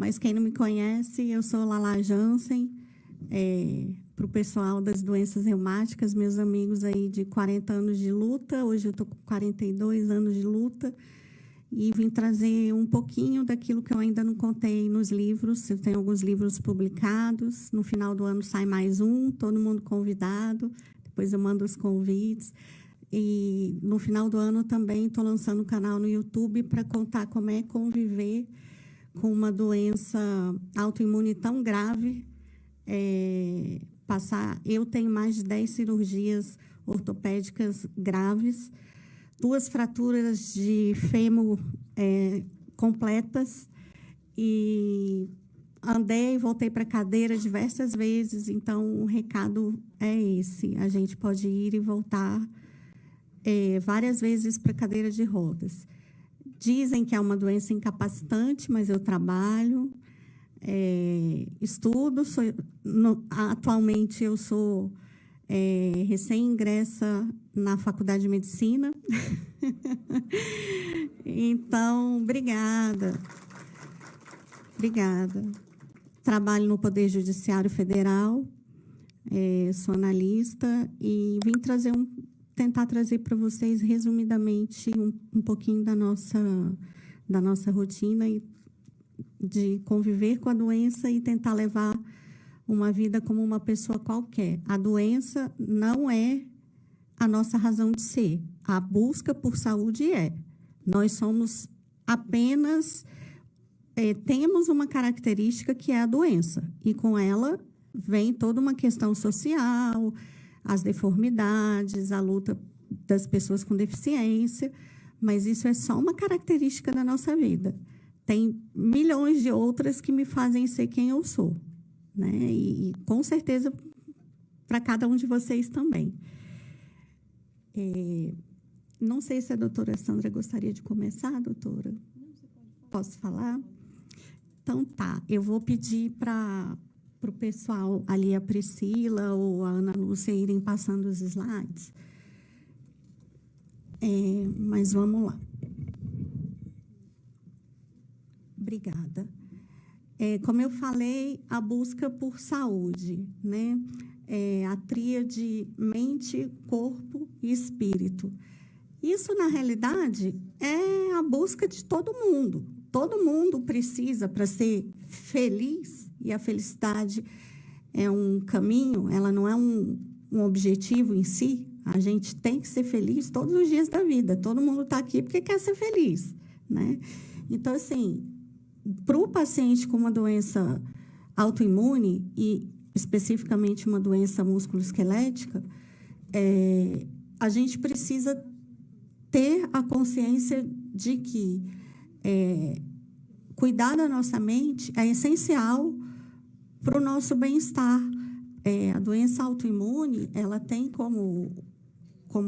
Mas quem não me conhece, eu sou Lala Jansen. Para o pessoal das doenças reumáticas, meus amigos aí de 40 anos de luta, hoje eu estou com 42 anos de luta, e vim trazer um pouquinho daquilo que eu ainda não contei nos livros. Eu tenho alguns livros publicados, no final do ano sai mais um, todo mundo convidado, depois eu mando os convites. E no final do ano também estou lançando um canal no YouTube para contar como é conviver com uma doença autoimune tão grave. Eu tenho mais de 10 cirurgias ortopédicas graves, 2 fraturas de fêmur completas, e andei e voltei para a cadeira diversas vezes. Então, o recado é esse: a gente pode ir e voltar várias vezes para a cadeira de rodas. Dizem que é uma doença incapacitante, mas eu trabalho, estudo. Atualmente, eu sou recém-ingressa na Faculdade de Medicina. Então, obrigada. Obrigada. Trabalho no Poder Judiciário Federal, sou analista, e vim tentar trazer para vocês, resumidamente, um pouquinho da nossa rotina e de conviver com a doença e tentar levar uma vida como uma pessoa qualquer. A doença não é a nossa razão de ser. A busca por saúde é. Nós somos apenas... temos uma característica que é a doença, e com ela vem toda uma questão social, as deformidades, a luta das pessoas com deficiência, mas isso é só uma característica da nossa vida. Tem milhões de outras que me fazem ser quem eu sou, né? E com certeza, para cada um de vocês também. Não sei se a doutora Sandra gostaria de começar, doutora. Posso falar? Então, tá. Eu vou pedir para o pessoal ali, a Priscila ou a Ana Lúcia, irem passando os slides. Mas vamos lá. Obrigada. Como eu falei, a busca por saúde, né? A tríade mente, corpo e espírito. Isso, na realidade, é a busca de todo mundo. Todo mundo precisa, para ser feliz, e a felicidade é um caminho, ela não é um objetivo em si. A gente tem que ser feliz todos os dias da vida. Todo mundo está aqui porque quer ser feliz, né? Então, assim, para o paciente com uma doença autoimune, e especificamente uma doença musculoesquelética, a gente precisa ter a consciência de que cuidar da nossa mente é essencial para o nosso bem-estar. A doença autoimune, ela tem como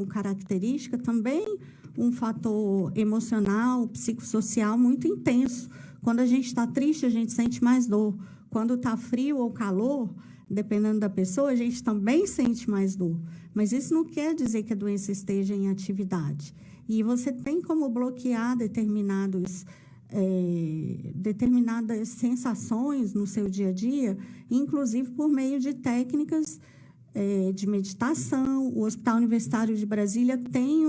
característica também um fator emocional, psicossocial muito intenso. Quando a gente está triste, a gente sente mais dor. Quando está frio ou calor, dependendo da pessoa, a gente também sente mais dor. Mas isso não quer dizer que a doença esteja em atividade. E você tem como bloquear determinadas sensações no seu dia a dia, inclusive por meio de técnicas de meditação. O Hospital Universitário de Brasília tem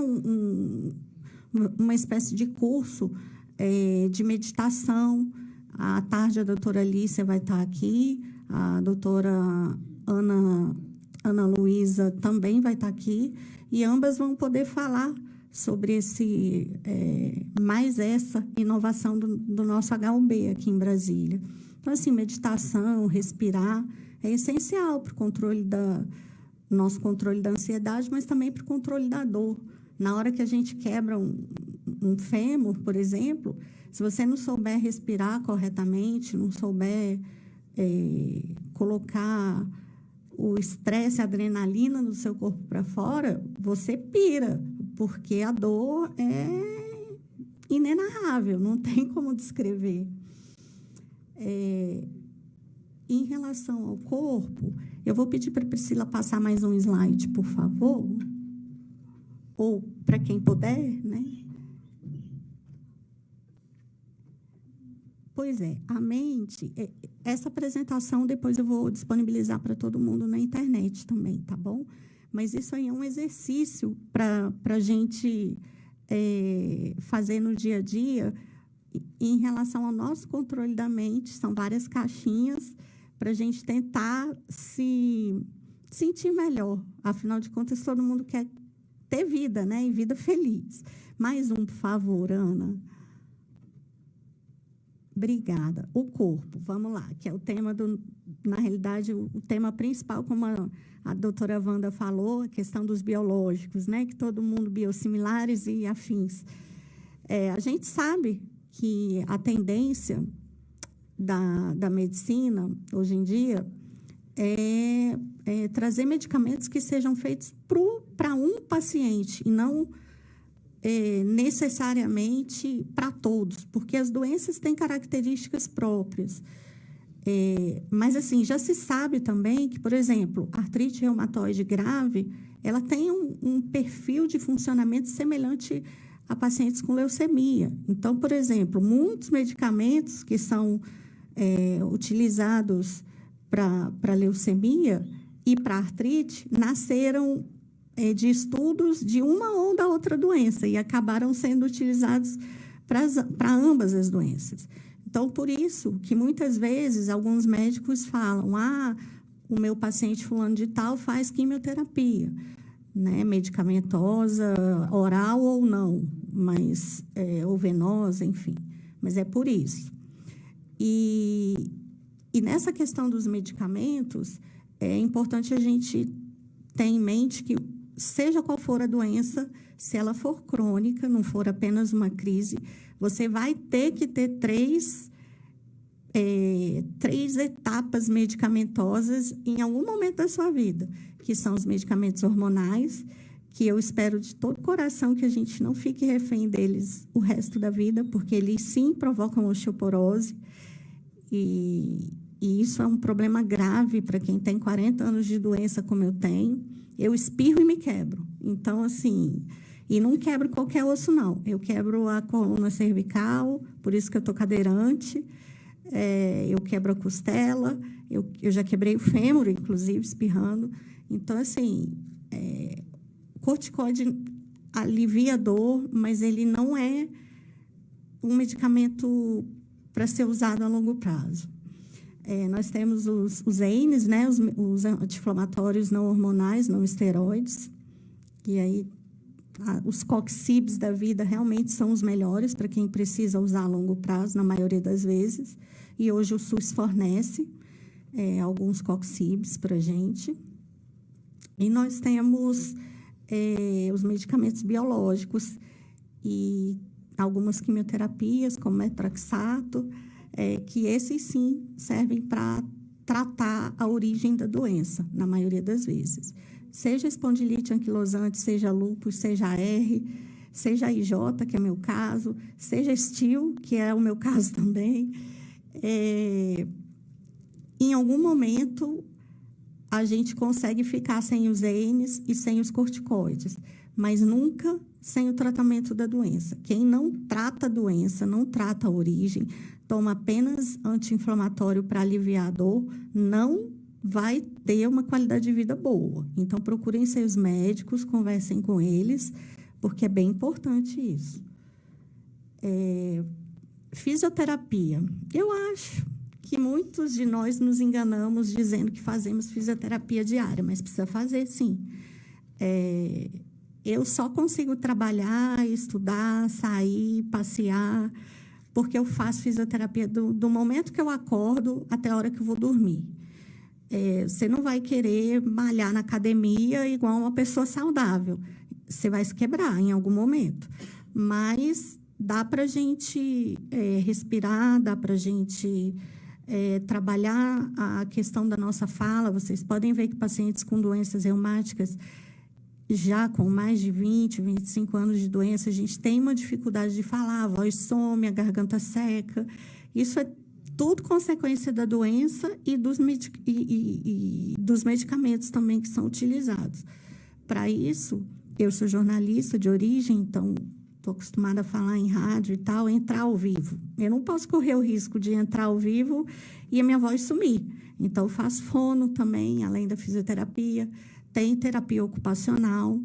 uma espécie de curso de meditação. À tarde, a doutora Alícia vai estar aqui, a doutora Ana Luísa também vai estar aqui, e ambas vão poder falar sobre mais essa inovação do nosso HUB aqui em Brasília. Então, assim, meditação, respirar, é essencial para o nosso controle da ansiedade, mas também para o controle da dor. Na hora que a gente quebra um fêmur, por exemplo, se você não souber respirar corretamente, não souber colocar o estresse, a adrenalina do seu corpo para fora, você pira, porque a dor é inenarrável, não tem como descrever. Em relação ao corpo, eu vou pedir para a Priscila passar mais um slide, por favor, ou para quem puder, né? Pois é, a mente, essa apresentação depois eu vou disponibilizar para todo mundo na internet também, tá bom? Mas isso aí é um exercício para a gente fazer no dia a dia em relação ao nosso controle da mente. São várias caixinhas para a gente tentar se sentir melhor. Afinal de contas, todo mundo quer ter vida, né? E vida feliz. Mais um, por favor, Ana. Obrigada. O corpo, vamos lá, que é o tema na realidade, o tema principal, como a doutora Wanda falou, a questão dos biológicos, né? Que todo mundo biosimilares e afins. A gente sabe que a tendência da medicina, hoje em dia, é trazer medicamentos que sejam feitos para um paciente, e não necessariamente para todos, porque as doenças têm características próprias. Mas, assim, já se sabe também que, por exemplo, a artrite reumatoide grave, ela tem um perfil de funcionamento semelhante a pacientes com leucemia. Então, por exemplo, muitos medicamentos que são utilizados para leucemia e para artrite nasceram de estudos de uma ou da outra doença e acabaram sendo utilizados para ambas as doenças. Então, por isso que muitas vezes alguns médicos falam: o meu paciente fulano de tal faz quimioterapia, né, medicamentosa, oral ou não, mas ou venosa, enfim. Mas é por isso. E nessa questão dos medicamentos, é importante a gente ter em mente que, seja qual for a doença, se ela for crônica, não for apenas uma crise, você vai ter que ter três etapas medicamentosas em algum momento da sua vida, que são os medicamentos hormonais, que eu espero de todo coração que a gente não fique refém deles o resto da vida, porque eles sim provocam osteoporose, e isso é um problema grave para quem tem 40 anos de doença, como eu tenho. Eu espirro e me quebro. Então, assim, e não quebro qualquer osso, não. Eu quebro a coluna cervical, por isso que eu estou cadeirante. Eu quebro a costela, eu já quebrei o fêmur, inclusive, espirrando. Então, assim, corticoide alivia a dor, mas ele não é um medicamento para ser usado a longo prazo. Nós temos os EINES, né, os anti-inflamatórios não hormonais, não esteroides, e aí os coxibs da vida realmente são os melhores para quem precisa usar a longo prazo, na maioria das vezes, e hoje o SUS fornece alguns coxibs para a gente. E nós temos os medicamentos biológicos e algumas quimioterapias, como metraxato, que esses sim servem para tratar a origem da doença, na maioria das vezes. Seja espondilite anquilosante, seja lúpus, seja AR, seja IJ, que é o meu caso, seja STIL, que é o meu caso também. Em algum momento, a gente consegue ficar sem os EINES e sem os corticoides, mas nunca sem o tratamento da doença. Quem não trata a doença, não trata a origem, toma apenas anti-inflamatório para aliviar a dor, não vai ter uma qualidade de vida boa. Então, procurem seus médicos, conversem com eles, porque é bem importante isso. Fisioterapia. Eu acho que muitos de nós nos enganamos dizendo que fazemos fisioterapia diária, mas precisa fazer, sim. Eu só consigo trabalhar, estudar, sair, passear, porque eu faço fisioterapia do momento que eu acordo até a hora que eu vou dormir. Você não vai querer malhar na academia igual uma pessoa saudável. Você vai se quebrar em algum momento. Mas dá para a gente respirar, dá para a gente trabalhar a questão da nossa fala. Vocês podem ver que pacientes com doenças reumáticas, já com mais de 20, 25 anos de doença, a gente tem uma dificuldade de falar, a voz some, a garganta seca. Isso é tudo consequência da doença e dos medicamentos também que são utilizados. Para isso, eu sou jornalista de origem, então estou acostumada a falar em rádio e tal, entrar ao vivo. Eu não posso correr o risco de entrar ao vivo e a minha voz sumir. Então, eu faço fono também, além da fisioterapia. Tem terapia ocupacional.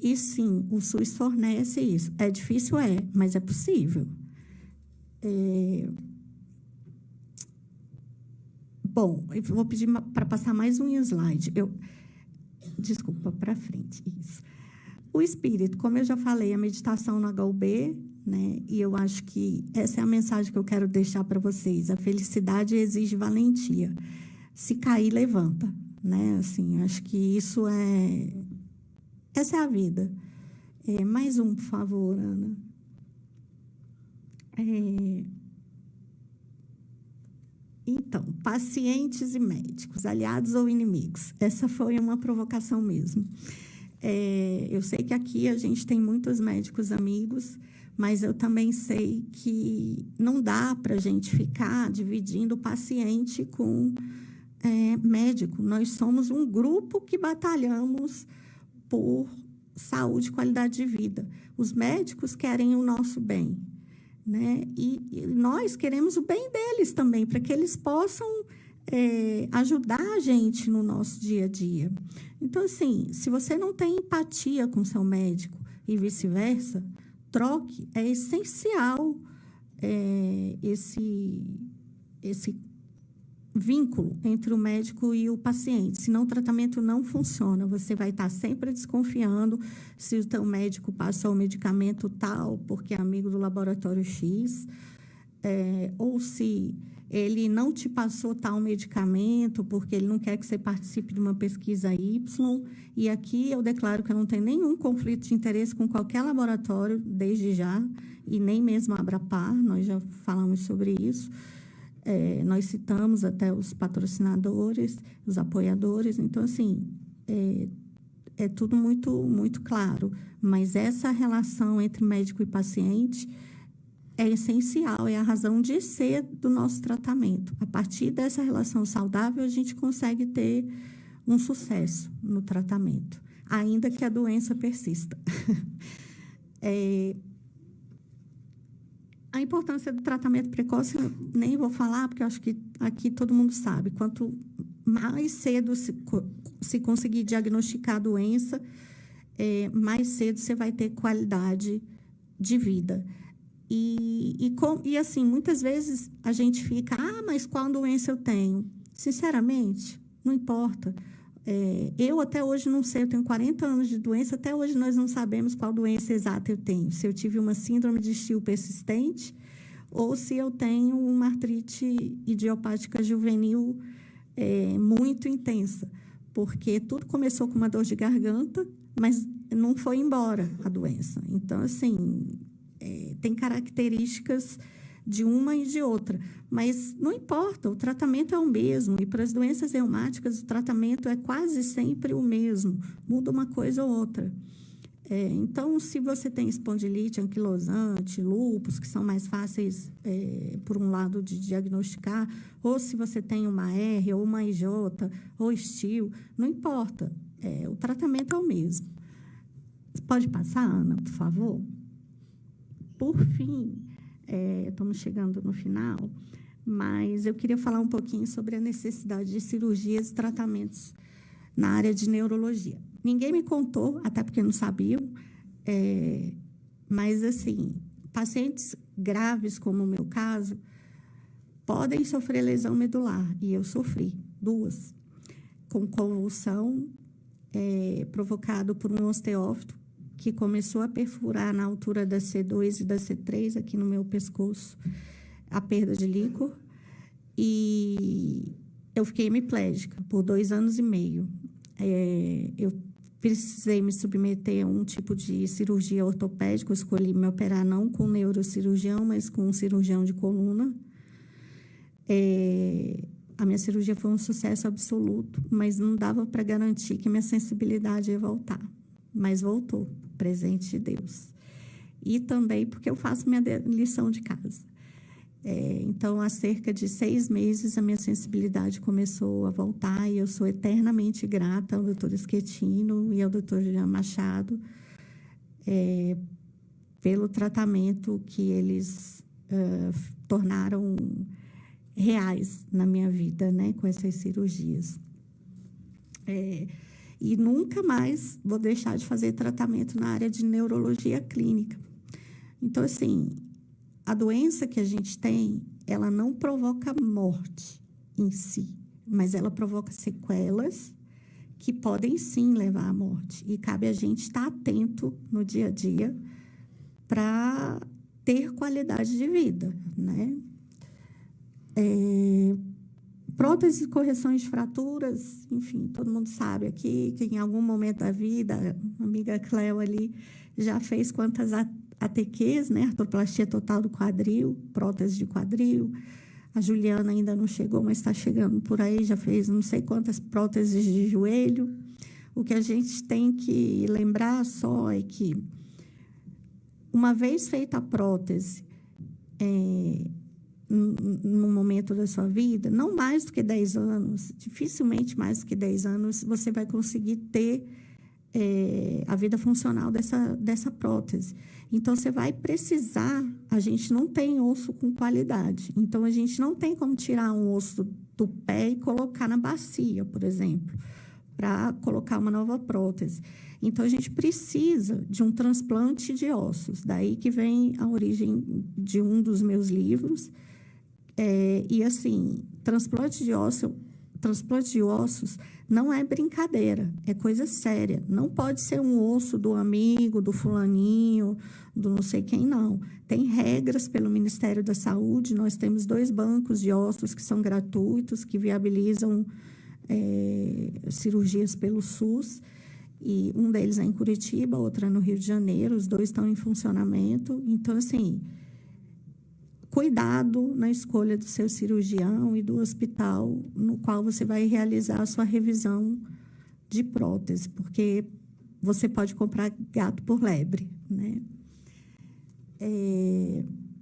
E, sim, o SUS fornece isso. É difícil, mas é possível. Bom, eu vou pedir para passar mais um slide. Desculpa, para frente, isso. O espírito, como eu já falei, a meditação no HUB, né? E eu acho que essa é a mensagem que eu quero deixar para vocês. A felicidade exige valentia. Se cair, levanta, né? Assim, acho que isso essa é a vida. Mais um, por favor, Ana. Então, pacientes e médicos, aliados ou inimigos? Essa foi uma provocação mesmo. Eu sei que aqui a gente tem muitos médicos amigos, mas eu também sei que não dá para a gente ficar dividindo o paciente com médico. Nós somos um grupo que batalhamos por saúde e qualidade de vida. Os médicos querem o nosso bem, né? E nós queremos o bem deles também, para que eles possam ajudar a gente no nosso dia a dia. Então, assim, se você não tem empatia com seu médico e vice-versa, troque. É essencial esse vínculo entre o médico e o paciente. Senão, o tratamento não funciona. Você vai estar sempre desconfiando se o seu médico passou o medicamento tal, porque é amigo do laboratório X, ou se ele não te passou tal medicamento porque ele não quer que você participe de uma pesquisa Y. E aqui eu declaro que eu não tenho nenhum conflito de interesse com qualquer laboratório, desde já, e nem mesmo a Abrapar, nós já falamos sobre isso. Nós citamos até os patrocinadores, os apoiadores. Então, assim, é tudo muito, muito claro. Mas essa relação entre médico e paciente é essencial, é a razão de ser do nosso tratamento. A partir dessa relação saudável, a gente consegue ter um sucesso no tratamento, ainda que a doença persista. A importância do tratamento precoce, eu nem vou falar, porque eu acho que aqui todo mundo sabe. Quanto mais cedo se conseguir diagnosticar a doença, mais cedo você vai ter qualidade de vida. E assim, muitas vezes a gente fica, mas qual doença eu tenho? Sinceramente, não importa. Eu até hoje não sei, eu tenho 40 anos de doença, até hoje nós não sabemos qual doença exata eu tenho. Se eu tive uma síndrome de Still persistente ou se eu tenho uma artrite idiopática juvenil muito intensa. Porque tudo começou com uma dor de garganta, mas não foi embora a doença. Então, assim, tem características de uma e de outra, mas não importa, o tratamento é o mesmo, e para as doenças reumáticas o tratamento é quase sempre o mesmo, muda uma coisa ou outra. Então, se você tem espondilite anquilosante, lúpus, que são mais fáceis, por um lado, de diagnosticar, ou se você tem uma R, ou uma IJ, ou Still, não importa, o tratamento é o mesmo. Pode passar, Ana, por favor? Por fim, estamos chegando no final, mas eu queria falar um pouquinho sobre a necessidade de cirurgias e tratamentos na área de neurologia. Ninguém me contou, até porque não sabiam, mas, assim, pacientes graves, como o meu caso, podem sofrer lesão medular, e eu sofri 2, com convulsão provocado por um osteófito, que começou a perfurar na altura da C2 e da C3, aqui no meu pescoço, a perda de líquor. E eu fiquei hemiplégica por 2 anos e meio. Eu precisei me submeter a um tipo de cirurgia ortopédica. Eu escolhi me operar não com neurocirurgião, mas com um cirurgião de coluna. A minha cirurgia foi um sucesso absoluto, mas não dava para garantir que minha sensibilidade ia voltar. Mas voltou, presente de Deus. E também porque eu faço minha lição de casa. Então, há cerca de 6 meses, a minha sensibilidade começou a voltar e eu sou eternamente grata ao doutor Schettino e ao doutor Jean Machado. pelo tratamento que eles tornaram reais na minha vida, né, com essas cirurgias. E nunca mais vou deixar de fazer tratamento na área de neurologia clínica. Então, assim, a doença que a gente tem, ela não provoca morte em si, mas ela provoca sequelas que podem, sim, levar à morte. E cabe a gente estar atento no dia a dia para ter qualidade de vida, né? Próteses, correções de fraturas, enfim, todo mundo sabe aqui que em algum momento da vida, a amiga Cleo ali já fez quantas ATQs, né? Artroplastia total do quadril, prótese de quadril. A Juliana ainda não chegou, mas está chegando por aí, já fez não sei quantas próteses de joelho. O que a gente tem que lembrar só é que, uma vez feita a prótese, no momento da sua vida, não mais do que 10 anos, dificilmente mais do que 10 anos, você vai conseguir ter a vida funcional dessa prótese. Então, você vai precisar, a gente não tem osso com qualidade, então a gente não tem como tirar um osso do pé e colocar na bacia, por exemplo, para colocar uma nova prótese. Então, a gente precisa de um transplante de ossos, daí que vem a origem de um dos meus livros. E, assim, transplante de ossos não é brincadeira, é coisa séria. Não pode ser um osso do amigo, do fulaninho, do não sei quem, não. Tem regras pelo Ministério da Saúde, nós temos 2 bancos de ossos que são gratuitos, que viabilizam cirurgias pelo SUS, e um deles é em Curitiba, outro é no Rio de Janeiro, os 2 estão em funcionamento. Então, assim, cuidado na escolha do seu cirurgião e do hospital no qual você vai realizar a sua revisão de prótese, porque você pode comprar gato por lebre, né?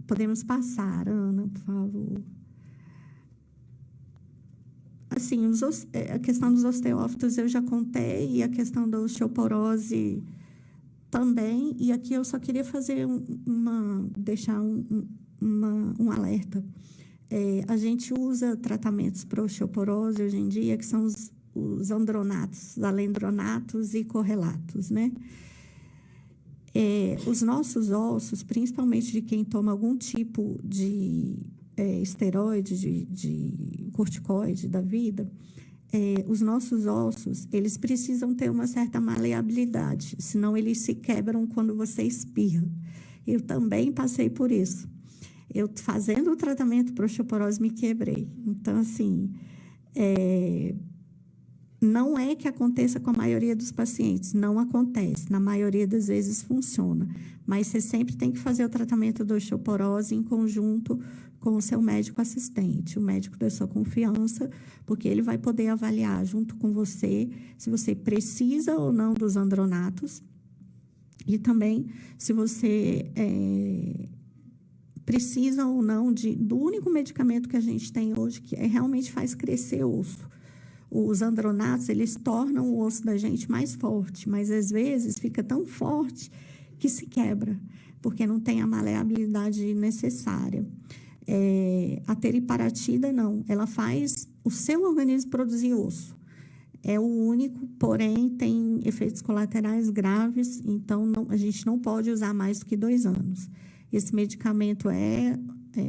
Podemos passar, Ana, por favor. Assim, a questão dos osteófitos eu já contei, e a questão da osteoporose também. E aqui eu só queria fazer deixar um alerta. A gente usa tratamentos para osteoporose hoje em dia, que são os andronatos, alendronatos e correlatos, né? Os nossos ossos, principalmente de quem toma algum tipo de esteroide, de corticoide da vida, os nossos ossos, eles precisam ter uma certa maleabilidade, senão eles se quebram quando você espirra. Eu também passei por isso. Eu, fazendo o tratamento para osteoporose, me quebrei. Então, assim, não é que aconteça com a maioria dos pacientes, não acontece. Na maioria das vezes funciona. Mas você sempre tem que fazer o tratamento da osteoporose em conjunto com o seu médico assistente, o médico da sua confiança, porque ele vai poder avaliar junto com você se você precisa ou não dos andronatos e também se você precisa ou não do único medicamento que a gente tem hoje, que realmente faz crescer osso. Os andronatos, eles tornam o osso da gente mais forte, mas às vezes fica tão forte que se quebra, porque não tem a maleabilidade necessária. A teriparatida, não. Ela faz o seu organismo produzir osso. É o único, porém, tem efeitos colaterais graves, então a gente não pode usar mais do que 2 anos. Esse medicamento é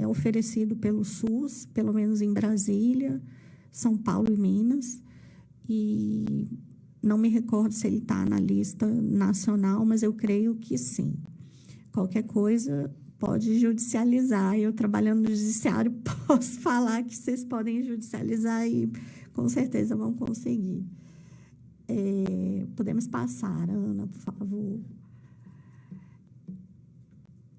oferecido pelo SUS, pelo menos em Brasília, São Paulo e Minas, e não me recordo se ele está na lista nacional, mas eu creio que sim. Qualquer coisa pode judicializar. Eu, trabalhando no judiciário, posso falar que vocês podem judicializar e com certeza vão conseguir. Podemos passar, Ana, por favor.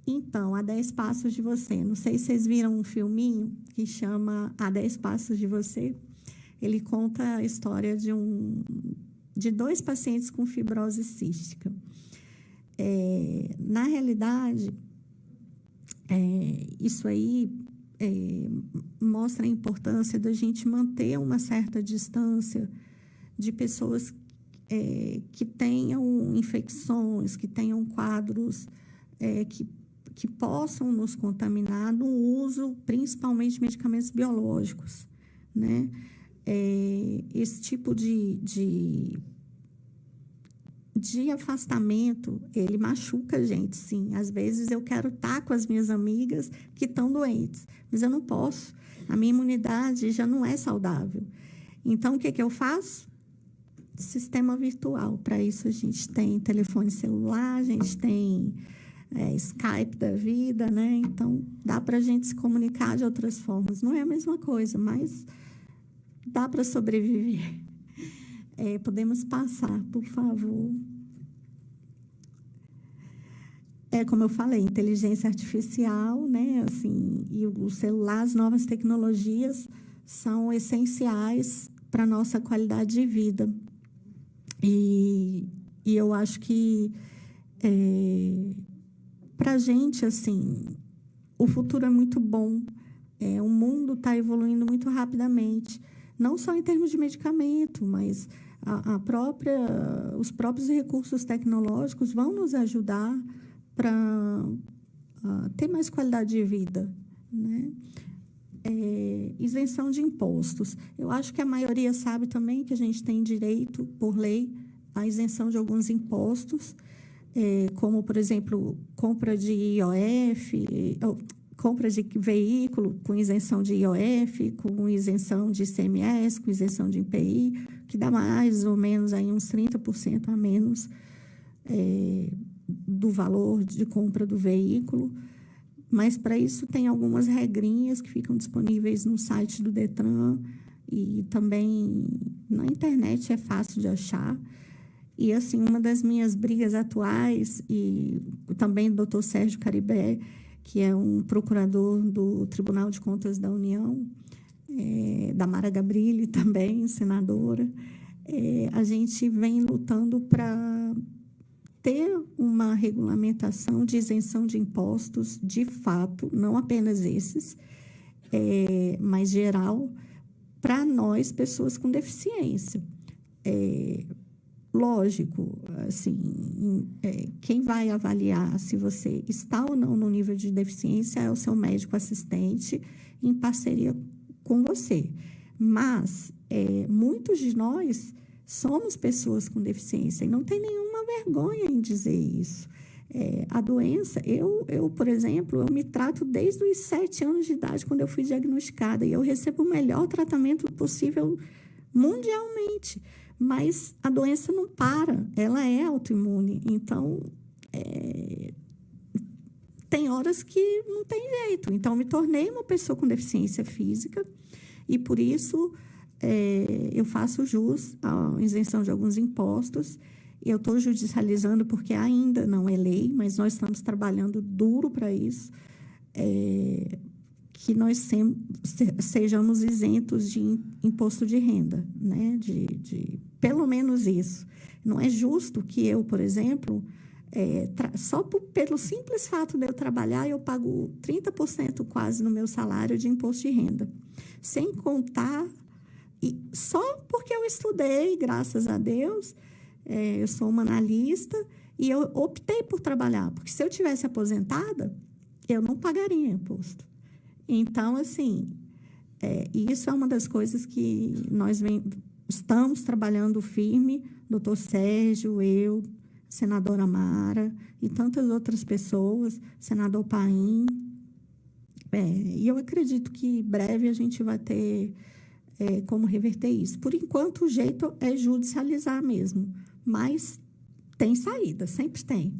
Então, A 10 Passos de Você. Não sei se vocês viram um filminho que chama A 10 Passos de Você. Ele conta a história de 2 pacientes com fibrose cística. Na realidade, isso aí mostra a importância da gente manter uma certa distância de pessoas que tenham infecções, que tenham quadros que possam nos contaminar no uso, principalmente, de medicamentos biológicos, né? Esse tipo de afastamento, ele machuca a gente, sim. Às vezes eu quero estar com as minhas amigas que estão doentes, mas eu não posso. A minha imunidade já não é saudável. Então, o que eu faço? Sistema virtual. Para isso, a gente tem telefone celular, a gente tem Skype da vida, né? Então, dá para a gente se comunicar de outras formas. Não é a mesma coisa, mas dá para sobreviver. Podemos passar, por favor. Como eu falei, inteligência artificial, né? Assim, e o celular, as novas tecnologias são essenciais para a nossa qualidade de vida. E eu acho que, para a gente, assim, o futuro é muito bom. O mundo está evoluindo muito rapidamente, não só em termos de medicamento, mas os próprios recursos tecnológicos vão nos ajudar para ter mais qualidade de vida, né? Isenção de impostos. Eu acho que a maioria sabe também que a gente tem direito, por lei, à isenção de alguns impostos, como, por exemplo, compra de IOF, compra de veículo com isenção de IOF, com isenção de ICMS, com isenção de IPI, que dá mais ou menos aí uns 30% a menos do valor de compra do veículo. Mas, para isso, tem algumas regrinhas que ficam disponíveis no site do Detran e também na internet é fácil de achar. E, assim, uma das minhas brigas atuais, e também do Dr. Sérgio Caribé, que é um procurador do Tribunal de Contas da União, da Mara Gabrilli também, senadora, a gente vem lutando para ter uma regulamentação de isenção de impostos, de fato, não apenas esses, mas geral, para nós, pessoas com deficiência. Lógico, assim, quem vai avaliar se você está ou não no nível de deficiência é o seu médico assistente, em parceria com você. Mas muitos de nós somos pessoas com deficiência e não tem nenhuma vergonha em dizer isso. A doença, eu, por exemplo, eu me trato desde os 7 anos de idade, quando eu fui diagnosticada, e eu recebo o melhor tratamento possível mundialmente. Mas a doença não para, ela é autoimune. Então, tem horas que não tem jeito. Então, me tornei uma pessoa com deficiência física e, por isso, eu faço jus à isenção de alguns impostos. Eu estou judicializando porque ainda não é lei, mas nós estamos trabalhando duro para isso, que nós sejamos isentos de imposto de renda, né? de pelo menos isso. Não é justo que eu, por exemplo, só pelo simples fato de eu trabalhar, eu pago 30% quase no meu salário de imposto de renda. Sem contar, e só porque eu estudei, graças a Deus, eu sou uma analista e eu optei por trabalhar, porque se eu tivesse aposentada, eu não pagaria imposto. Então, assim, isso é uma das coisas que nós estamos trabalhando firme, doutor Sérgio, eu, senadora Mara e tantas outras pessoas, senador Paim. E eu acredito que breve a gente vai ter como reverter isso. Por enquanto, o jeito é judicializar mesmo, mas tem saída, sempre tem.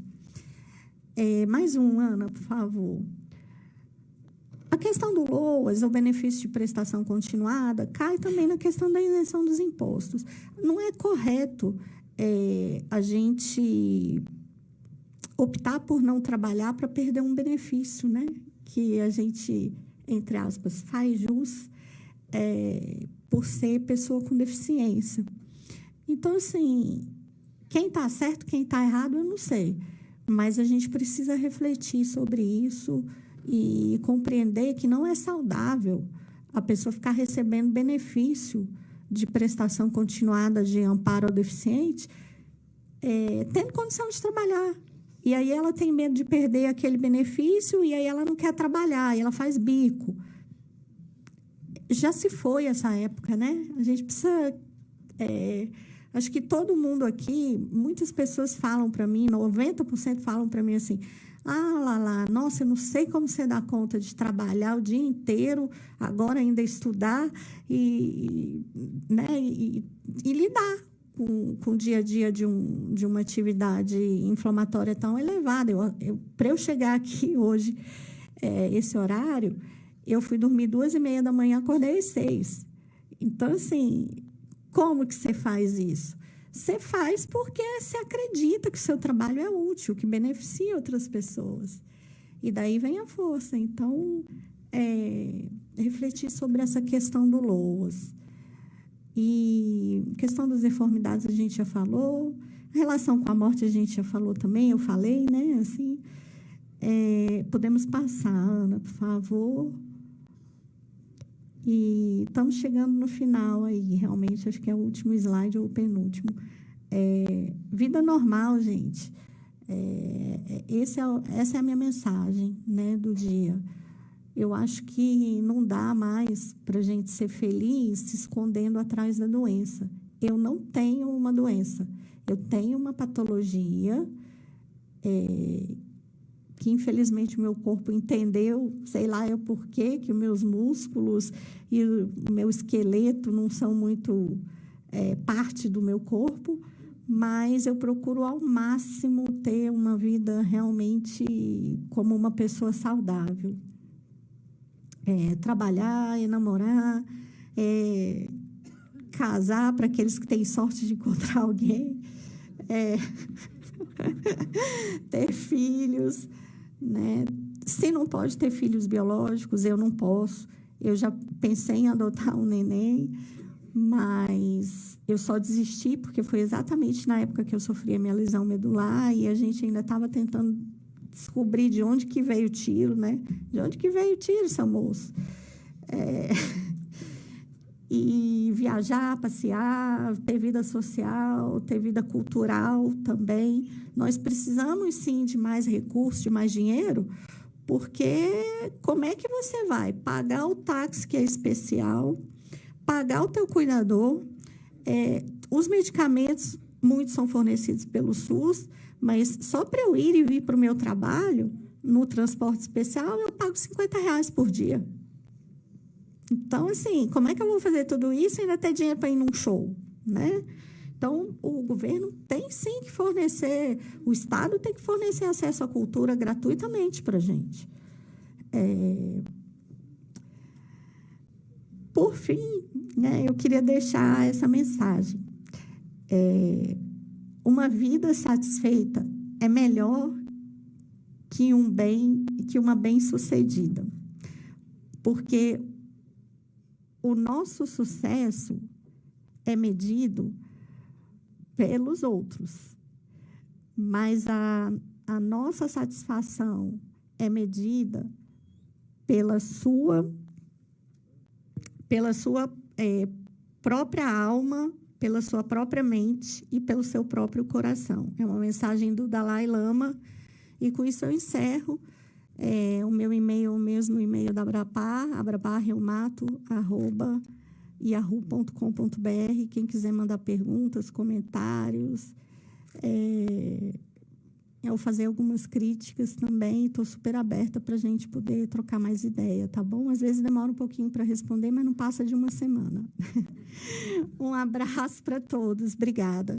Mais um, Ana, por favor. A questão do LOAS, o benefício de prestação continuada, cai também na questão da isenção dos impostos. Não é correto a gente optar por não trabalhar para perder um benefício, né? Que a gente, entre aspas, faz jus por ser pessoa com deficiência. Então, assim, quem está certo, quem está errado, eu não sei. Mas a gente precisa refletir sobre isso e compreender que não é saudável a pessoa ficar recebendo benefício de prestação continuada de amparo ao deficiente, tendo condição de trabalhar. E aí ela tem medo de perder aquele benefício e aí ela não quer trabalhar, e ela faz bico. Já se foi essa época, né? A gente precisa... acho que todo mundo aqui, muitas pessoas falam para mim, 90% falam para mim assim, Lala, nossa, eu não sei como você dá conta de trabalhar o dia inteiro, agora ainda estudar né, e lidar com o dia a dia de uma atividade inflamatória tão elevada. Para eu chegar aqui hoje, esse horário, eu fui dormir 2h30 da manhã, acordei às 6. Então, assim, como que você faz isso? Você faz porque você acredita que o seu trabalho é útil, que beneficia outras pessoas. E daí vem a força. Então, refletir sobre essa questão do LOAS. E questão das deformidades a gente já falou. A relação com a morte a gente já falou também, eu falei, né? Assim, podemos passar, Ana, por favor. E estamos chegando no final aí, realmente, acho que é o último slide ou o penúltimo. Vida normal, gente. Essa é a minha mensagem, né, do dia. Eu acho que não dá mais para a gente ser feliz se escondendo atrás da doença. Eu não tenho uma doença. Eu tenho uma patologia que, infelizmente, o meu corpo entendeu, sei lá eu por quê, que os meus músculos e o meu esqueleto não são muito parte do meu corpo, mas eu procuro, ao máximo, ter uma vida realmente como uma pessoa saudável. Trabalhar, namorar, casar para aqueles que têm sorte de encontrar alguém, ter filhos, né? Se não pode ter filhos biológicos, eu não posso. Eu já pensei em adotar um neném, mas eu só desisti porque foi exatamente na época que eu sofri a minha lesão medular e a gente ainda estava tentando descobrir de onde que veio o tiro, né? De onde que veio o tiro, seu moço? E viajar, passear, ter vida social, ter vida cultural também. Nós precisamos, sim, de mais recursos, de mais dinheiro, porque como é que você vai pagar o táxi, que é especial, pagar o teu cuidador, os medicamentos, muitos são fornecidos pelo SUS, mas só para eu ir e vir para o meu trabalho, no transporte especial, eu pago R$50 por dia. Então, assim, como é que eu vou fazer tudo isso e ainda ter dinheiro para ir num show, né? Então, o governo tem, sim, que fornecer, o Estado tem que fornecer acesso à cultura gratuitamente para a gente. Por fim, né, eu queria deixar essa mensagem. Uma vida satisfeita é melhor que uma bem-sucedida. Porque o nosso sucesso é medido pelos outros, mas a nossa satisfação é medida pela sua própria alma, pela sua própria mente e pelo seu próprio coração. É uma mensagem do Dalai Lama, e com isso eu encerro. O meu e-mail é o mesmo e-mail da Abrapar, abraparreumato@yahoo.com.br. Quem quiser mandar perguntas, comentários, eu fazer algumas críticas também, estou super aberta para a gente poder trocar mais ideia, tá bom? Às vezes demora um pouquinho para responder, mas não passa de uma semana. Um abraço para todos, obrigada.